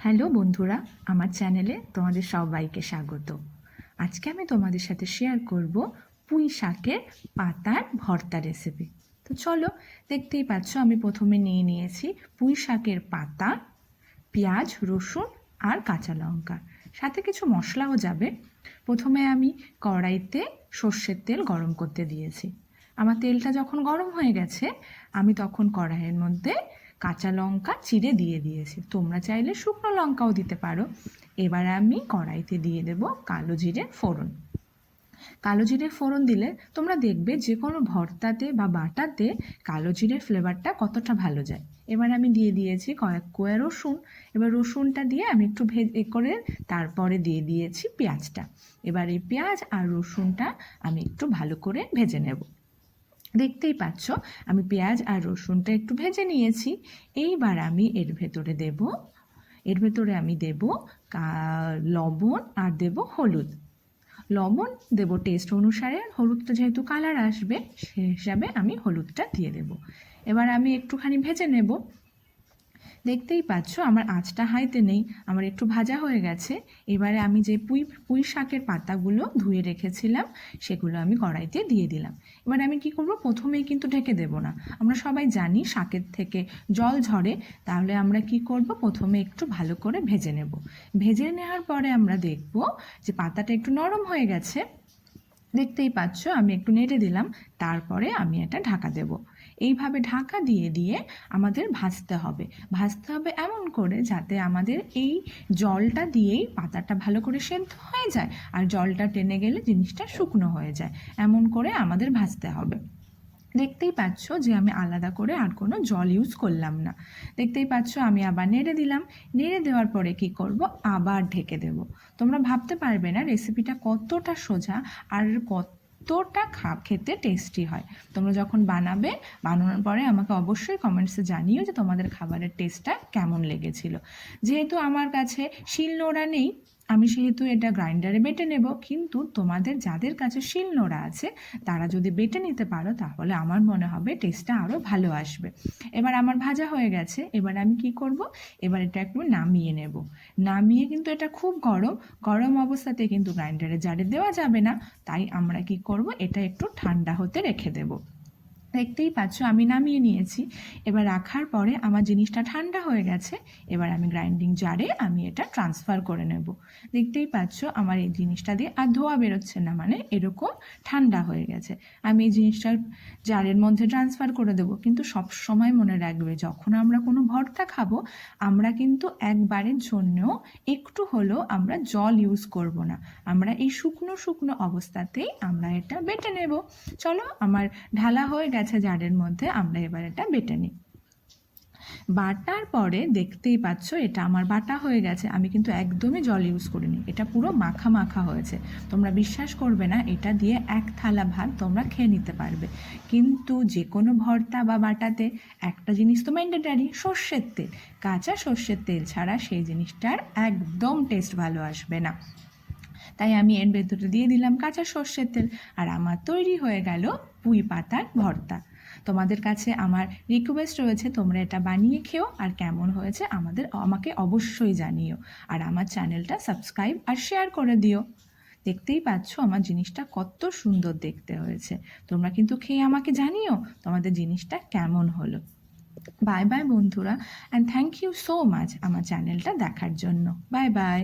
Hello বন্ধুরা, আমার চ্যানেলে তোমাদের সবাইকে স্বাগত। আজকে আমি তোমাদের সাথে শেয়ার করব পুঁই শাকের পাতার ভর্তা রেসিপি। তো চলো, দেখতেই পাচ্ছ আমি প্রথমে নিয়ে নিয়েছি পুঁই শাকের পাতা, পেঁয়াজ, রসুন আর কাঁচা লঙ্কা, সাথে কিছু মশলাও যাবে। প্রথমে আমি কড়াইতে সর্ষের তেল গরম করতে দিয়েছি। আমার তেলটা যখন গরম হয়ে গেছে, আমি তখন কড়াইয়ের মধ্যে কাঁচা লঙ্কা চিড়ে দিয়ে দিয়েছি। তোমরা চাইলে শুকনো লঙ্কাও দিতে পারো। এবার আমি কড়াইতে দিয়ে দেব কালো জিরে ফোড়ন। কালো জিরে ফোড়ন দিলে তোমরা দেখবে যে কোনো ভর্তাতে বা বাটাতে কালো জিরের ফ্লেভারটা কতটা ভালো যায়। এবার আমি দিয়ে দিয়েছি কয়েক কোয়া রসুন। এবার রসুনটা দিয়ে আমি একটু ভেজে করে তারপরে দিয়ে দিয়েছি পেঁয়াজটা। এবার এই পেঁয়াজ আর রসুনটা আমি একটু ভালো করে ভেজে নেব। দেখতেই পাচ্ছ আমি পেঁয়াজ আর রসুনটা একটু ভেজে নিয়েছি। এইবার আমি এর ভেতরে আমি দেব লবণ আর দেব হলুদ। লবণ দেব টেস্ট অনুসারে, হলুদটা যেহেতু কালার আসবে সে হিসাবে আমি হলুদটা দিয়ে দেব। এবার আমি একটুখানি ভেজে নেব। দেখতেই পাচ্ছ আমার আঁচটা হাইতে নেই, আমার একটু ভাজা হয়ে গেছে। এবারে আমি যে পুঁই শাকের পাতাগুলো ধুয়ে রেখেছিলাম সেগুলো আমি কড়াইতে দিয়ে দিলাম। এবার আমি কি করব, প্রথমেই কিন্তু ঢেকে দেব না। আমরা সবাই জানি শাকের থেকে জল ঝরে, তাহলে আমরা কি করব, প্রথমে একটু ভালো করে ভেজে নেব। ভেজে নেওয়ার পরে আমরা দেখব যে পাতাটা একটু নরম হয়ে গেছে। দেখতেই পাচ্ছ আমি একটু নেড়ে দিলাম, তারপরে আমি এটা ঢাকা দেব। এইভাবে ঢাকা দিয়ে দিয়ে আমাদের ভাজতে হবে এমন করে যাতে আমাদের এই জলটা দিয়েই পাতাটা ভালো করে সেদ্ধ হয়ে যায়, আর জলটা টেনে গেলে জিনিসটা শুকনো হয়ে যায়। এমন করে আমাদের ভাজতে হবে। দেখতেই পাচ্ছ যে আমি আলাদা করে আর কোনো জল ইউজ করলাম না। দেখতেই পাচ্ছ আমি আবার নেড়ে দিলাম। নেড়ে দেওয়ার পরে কি করব, আবার ঢেকে দেব। তোমরা ভাবতে পারবে না রেসিপিটা কতটা সোজা আর কতটা খেতে টেস্টি হয়। তোমরা যখন বানানোর পরে আমাকে অবশ্যই কমেন্টসে জানিও যে তোমাদের খাবারের টেস্টটা কেমন লেগেছিল। যেহেতু আমার কাছে শিলনোড়া নেই, আমি সেহেতু এটা গ্রাইন্ডারে বেটে নেব, কিন্তু তোমাদের যাদের কাছে শিলনোড়া আছে তারা যদি বেটে নিতে পারো তাহলে আমার মনে হবে টেস্টটা আরও ভালো আসবে। এবার আমার ভাজা হয়ে গেছে। এবার আমি কি করব, এবার এটা একটু নামিয়ে নেব। নামিয়ে, কিন্তু এটা খুব গরম অবস্থাতে কিন্তু গ্রাইন্ডারে জারে দেওয়া যাবে না, তাই আমরা কি করব, এটা একটু ঠান্ডা হতে রেখে দেব। দেখতেই পাচ্ছ আমি নামিয়ে নিয়েছি। এবার রাখার পরে আমার জিনিসটা ঠান্ডা হয়ে গেছে। এবার আমি গ্রাইন্ডিং জারে আমি এটা ট্রান্সফার করে নেব। দেখতেই পাচ্ছ আমার এই জিনিসটা দিয়ে আর ধোয়া বেরোচ্ছে না, মানে এরকম ঠান্ডা হয়ে গেছে। আমি এই জিনিসটা জারের মধ্যে ট্রান্সফার করে দেবো। কিন্তু সব সময় মনে রাখবে, যখন আমরা কোনো ভর্তা খাবো আমরা কিন্তু একবারের জন্যও একটু হলেও আমরা জল ইউজ করব না। আমরা এই শুকনো শুকনো অবস্থাতেই আমরা এটা বেটে নেব। চলো, আমার ঢালা হয়ে গেছে জারের মধ্যে, আমরা এবার এটা বেটে নিই। বাটার পরে দেখতেই পাচ্ছ এটা আমার বাটা হয়ে গেছে। আমি কিন্তু একদমই জল ইউজ করিনি, এটা পুরো মাখা মাখা হয়েছে। তোমরা বিশ্বাস করবে না, এটা দিয়ে এক থালা ভাত তোমরা খেয়ে নিতে পারবে। কিন্তু যে কোনো ভর্তা বা বাটাতে একটা জিনিস তো ম্যান্ডেটারি, সর্ষের তেল। কাঁচা সর্ষের তেল ছাড়া সেই জিনিসটার একদম টেস্ট ভালো আসবে না। তাই আমি এর ভেতরে দিয়ে দিলাম কাঁচা সর্ষের তেল, আর আমার তৈরি হয়ে গেল পুঁই পাতার ভর্তা। তোমাদের কাছে আমার রিকোয়েস্ট রয়েছে, তোমরা এটা বানিয়ে খেও, আর কেমন হয়েছে আমাকে অবশ্যই জানিও। আর আমার চ্যানেলটা সাবস্ক্রাইব আর শেয়ার করে দিও। দেখতেই পাচ্ছ আমার জিনিসটা কত সুন্দর দেখতে হয়েছে। তোমরা কিন্তু খেয়ে আমাকে জানিও তোমাদের জিনিসটা কেমন হলো। বাই বাই বন্ধুরা, and thank you so much আমার চ্যানেলটা দেখার জন্য। Bye by.